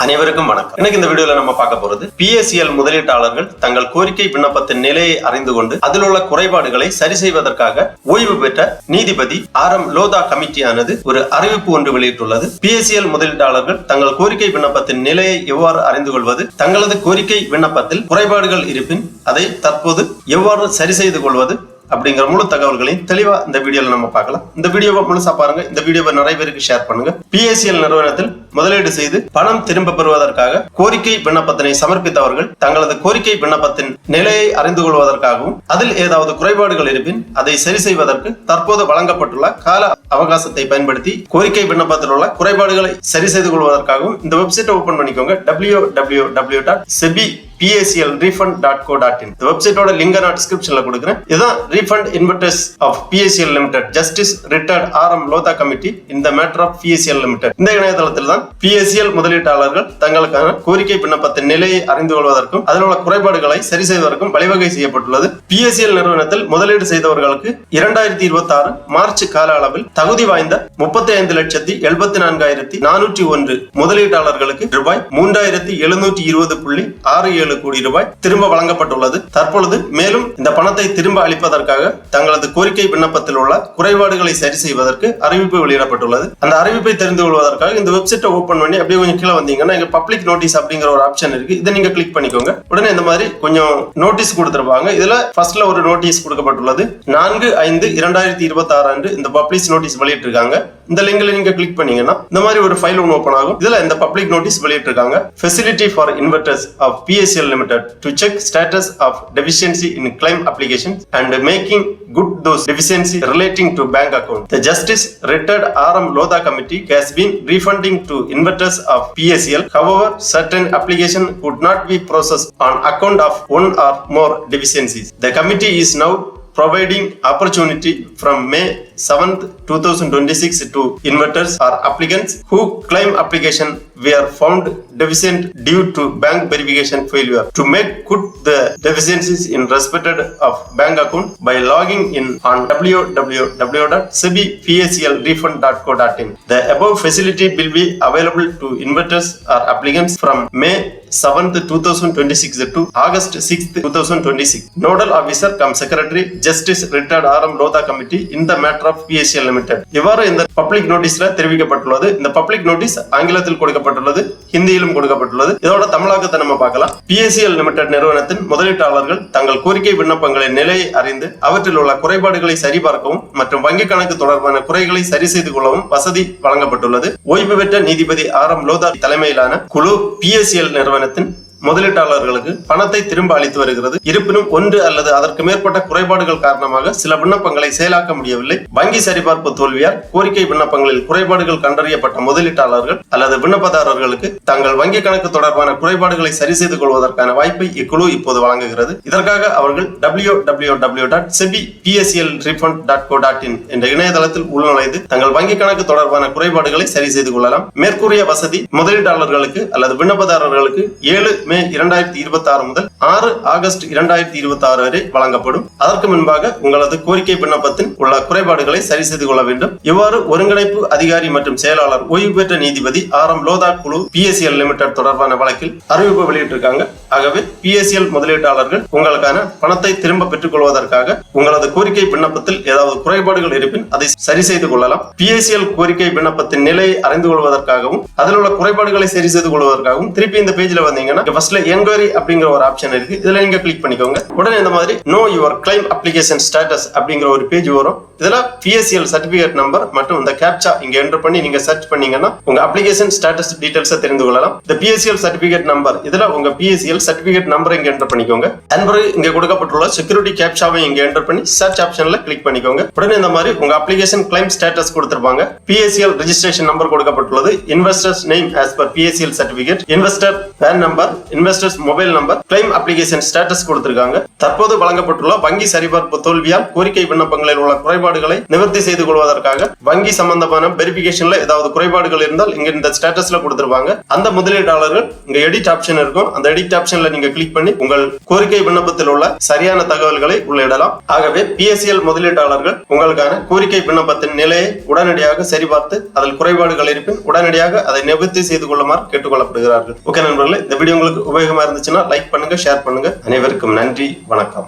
அனைவருக்கும் வணக்கம். இன்னைக்கு இந்த வீடியோல நம்ம பார்க்க போறது PACL முதலீட்டாளர்கள் தங்கள் கோரிக்கை விண்ணப்பத்தின் நிலையை அறிந்து கொண்டு அதில் உள்ள குறைபாடுகளை சரி செய்வதற்காக ஓய்வு பெற்ற நீதிபதி RM லோதா கமிட்டியானது ஒரு அறிவிப்பு ஒன்று வெளியிட்டுள்ளது. PACL முதலீட்டாளர்கள் தங்கள் கோரிக்கை விண்ணப்பத்தின் நிலையை எவ்வாறு அறிந்து கொள்வது, தங்களது கோரிக்கை விண்ணப்பத்தில் குறைபாடுகள் இருப்பின் அதை தற்போது எவ்வாறு சரி செய்து கொள்வது அப்படிங்கிற முழு தகவல்களையும் தெளிவா இந்த வீடியோல நம்ம பார்க்கலாம். இந்த வீடியோவை முழுசா பாருங்க. இந்த வீடியோவை நிறைய பேருக்கு ஷேர் பண்ணுங்க. PACL நிறுவனத்தில் முதலீடு செய்து பணம் திரும்ப பெறுவதற்காக கோரிக்கை விண்ணப்பத்தினை சமர்ப்பித்தவர்கள் தங்களது கோரிக்கை விண்ணப்பத்தின் நிலையை அறிந்து கொள்வதற்காகவும் அதில் ஏதாவது குறைபாடுகள் இருப்பின் அதை சரி செய்வதற்கு தற்போது வழங்கப்பட்டுள்ள கால அவகாசத்தை பயன்படுத்தி கோரிக்கை விண்ணப்பத்தில் உள்ள குறைபாடுகளை சரி செய்து கொள்வதற்காகவும் இந்த வெப்சைட்டை ஓபன் பண்ணிக்கோங்க. www.sebipaclrefund.co.in. இந்த வெப்சைட்டோட லிங்க் நான் டிஸ்கிரிப்ஷன்ல கொடுக்கிறேன். இதுதான் refund investors of PACL Limited Justice Retired RM Lodha Committee in the matter of PACL Limited. இந்த இணையதளத்தில் தான் PACL முதலீட்டாளர்கள் தங்களுக்கான கோரிக்கை விண்ணப்பத்தின் நிலையை அறிந்து கொள்வதற்கும் அதில் உள்ள குறைபாடுகளை சரி செய்வதற்கும் வழிவகை செய்யப்பட்டுள்ளது. PACL நிறுவனத்தில் முதலீடு செய்தவர்களுக்கு 2026 மார்ச் கால அளவில் தகுதி வாய்ந்த 35,74,401 முதலீட்டாளர்களுக்கு ரூபாய் 3,720.67 கோடி ரூபாய் திரும்ப வழங்கப்பட்டுள்ளது. தற்பொழுது மேலும் இந்த பணத்தை திரும்ப அளிப்பதற்காக தங்களது கோரிக்கை விண்ணப்பத்தில் உள்ள குறைபாடுகளை சரி செய்வதற்கு அறிவிப்பு வெளியிடப்பட்டுள்ளது. அந்த அறிவிப்பை தெரிந்து கொள்வதற்காக இந்த வெப்சைட்டை ஓபன் பண்ணி அப்படியே கொஞ்சம் கீழே வந்தீங்கன்னா இங்க பப்ளிக் நோட்டீஸ் அப்படிங்கிற ஒரு ஆப்ஷன் இருக்கு. இதை நீங்க கிளிக் பண்ணிக்கோங்க. உடனே இந்த மாதிரி கொஞ்சம் நோட்டீஸ் கொடுத்திருப்பாங்க. இதுல ஃபர்ஸ்ட்ல ஒரு நோட்டீஸ் கொடுக்கப்பட்டுள்ளது. 4/5/2026 அன்று இந்த பப்ளிஷ் நோட்டீஸ் வெளியிட்டு இருக்காங்க. இந்த லிங்க்ல நீங்க கிளிக் பண்ணீங்கன்னா இந்த மாதிரி ஒரு ஃபைல் ஒன்று ஓபன் ஆகும். இதுல இந்த பப்ளிக் நோட்டீஸ் வெளியிட்டு இருக்காங்க. Facility for investors of PACL Limited to check status of deficiency in claim applications and making good those deficiencies relating to bank account. The Justice Retired RM Lodha Committee has been refunding to investors of PACL. However, certain application could not be processed on account of one or more deficiencies. The committee is now providing opportunity from May 7th, 2026 to investors or applicants who claim application were found deficient due to bank verification failure to make good the deficiencies in respect of bank account by logging in on www.sebipaclrefund.co.in. The above facility will be available to investors or applicants from May 7th, 2026 to August 6th, 2026. Nodal Officer cum Secretary Justice Retired RM Lodha Committee in the matter of PACL Limited. இவ்வாறு இந்த public நோட்டீஸ்ல தெரிவிக்கப்பட்டுள்ளது. இந்த public notice ஆங்கிலத்தில் கொடுக்கப்பட்டுள்ளது, ஹிந்தியிலும் கொடுக்கப்பட்டுள்ளது. இதோட தமிழாக்கத்தை நம்ம பார்க்கலாம். PACL Limited நிறுவனத்தின் முதலீட்டாளர்கள் தங்கள் கோரிக்கை விண்ணப்பங்களின் நிலையை அறிந்து அவற்றில் உள்ள குறைபாடுகளை சரிபார்க்கவும் மற்றும் வங்கி கணக்கு தொடர்பான குறைகளை சரி செய்து கொள்ளவும் வசதி வழங்கப்பட்டுள்ளது. ஓய்வு பெற்ற நீதிபதி RM லோதா தலைமையிலான குழு PACL நிறுவனத்தின் முதலீட்டாளர்களுக்கு பணத்தை திரும்ப அளித்து வருகிறது. இருப்பினும் ஒன்று அல்லது அதற்கு மேற்பட்ட குறைபாடுகள் காரணமாக சில விண்ணப்பங்களை செயலாக்க முடியவில்லை. வங்கி சரிபார்ப்பு தோல்வியால் கோரிக்கை விண்ணப்பங்களில் குறைபாடுகள் கண்டறியப்பட்ட முதலீட்டாளர்கள் அல்லது விண்ணப்பதாரர்களுக்கு தங்கள் வங்கி கணக்கு தொடர்பான குறைபாடுகளை சரி செய்து கொள்வதற்கான வாய்ப்பை இக்குழு இப்போது வழங்குகிறது. இதற்காக அவர்கள் www.sebipaclrefund.co.in என்ற இணையதளத்தில் உள்நுழைந்து தங்கள் வங்கி கணக்கு தொடர்பான குறைபாடுகளை சரி செய்து கொள்ளலாம். மேற்கூறிய வசதி முதலீட்டாளர்களுக்கு அல்லது விண்ணப்பதாரர்களுக்கு 7 மே 2026 முதல் 6 ஆகஸ்ட் 2026 வரை வழங்கப்படும். அதற்கு முன்பாக உங்களது கோரிக்கை விண்ணப்பத்தின் உள்ள குறைபாடுகளை சரி செய்து கொள்ள வேண்டும். இவ்வாறு ஒருங்கிணைப்பு அதிகாரி மற்றும் செயலாளர் ஓய்வு பெற்ற நீதிபதி RM லோதா குழு PACL Limited தொடர்பான வழக்கில் அறிவிப்பு வெளியிட்டிருக்காங்க. ஆகவே PACL முதலீட்டாளர்கள் உங்களுக்கான பணத்தை திரும்ப பெற்றுக் கொள்வதற்காக உங்களது கோரிக்கை விண்ணப்பத்தில் ஏதாவது குறைபாடுகள் இருப்பின் அதை சரி செய்து கொள்ளலாம். PACL கோரிக்கை விண்ணப்பத்தின் நிலையை அறிந்து கொள்வதற்காகவும் அதில் உள்ள குறைபாடுகளை சரி செய்து கொள்வதற்காகவும் திருப்பி இந்த பேஜ்ல வந்தீங்கன்னா ஃபர்ஸ்ட்ல என்கொயரி அப்படிங்கிற ஒரு ஆப்ஷன் இருக்கு. இதுல நீங்க கிளிக் பண்ணிக்கோங்க. உடனே இந்த மாதிரி no your claim application status அப்படிங்கிற ஒரு பேஜ் வரும். இதுல PACL சர்டிபிகேட் நம்பர் மற்றும் இந்த கேப்சா இங்க என்டர் பண்ணி நீங்க சர்ச் பண்ணீங்கன்னா உங்க அப்ளிகேஷன் ஸ்டேட்டஸ் டீடைல்ஸ் தெரிந்து கொள்ளலாம். இந்த PACL சர்டிபிகேட் நம்பர் இதுல உங்க PACL சர்டிபிகேட் நம்பரை இங்க என்டர் பண்ணிக்கோங்க. அன்பு இங்க கொடுக்கப்பட்டுள்ள செக்யூரிட்டி கேப்சாவை இங்க என்டர் பண்ணி சர்ச் ஆப்ஷன்ல கிளிக் பண்ணிக்கோங்க. உடனே இந்த மாதிரி உங்க அப்ளிகேஷன் கிளைம் ஸ்டேட்டஸ் கொடுத்திருப்பாங்க. PACL ரெஜிஸ்ட்ரேஷன் நம்பர் கொடுக்கப்பட்டுள்ளது. Investors name as per PACL certificate, investor PAN number, investors mobile number, claim application status கொடுத்திருக்காங்க. தற்போது வழங்கப்பட்டுள்ள வங்கி சரிபார்ப்பு தோல்வியால் கோரிக்கை விண்ணப்பங்களில் உள்ள குறைபாடுகளை நிவர்த்தி செய்து கொள்வதற்காக வங்கி சம்பந்தமான வெரிபிகேஷன்ல ஏதாவது குறைபாடுகள் இருந்தால் இங்க இந்த ஸ்டேட்டஸ்ல கொடுத்திருப்பாங்க. அந்த முதலீட்டாளர்கள் இங்க எடிட் ஆப்ஷன் இருக்கும். அந்த எடிட் ஆப்ஷன்ல நீங்க கிளிக் பண்ணி உங்கள் கோரிக்கை விண்ணப்பத்தில் உள்ள சரியான தகவல்களை உள்ளிடலாம். ஆகவே PSEL முதலீட்டாளர்கள் உங்களுக்கான கோரிக்கை விண்ணப்பத்தின் நிலையை உடனடியாக சரிபார்த்து அதில் குறைபாடுகள் இருப்பின் உடனடியாக அதை நிவர்த்தி செய்து கொள்ளுமாறு கேட்டுக்கொள்ளப்படுகிறார்கள். ஓகே நண்பர்களே, இந்த வீடியோ உங்களுக்கு உபயோகமா இருந்துச்சுன்னா லைக் பண்ணுங்க, ஷேர் பண்ணுங்க. அனைவருக்கும் நன்றி, வணக்கம்.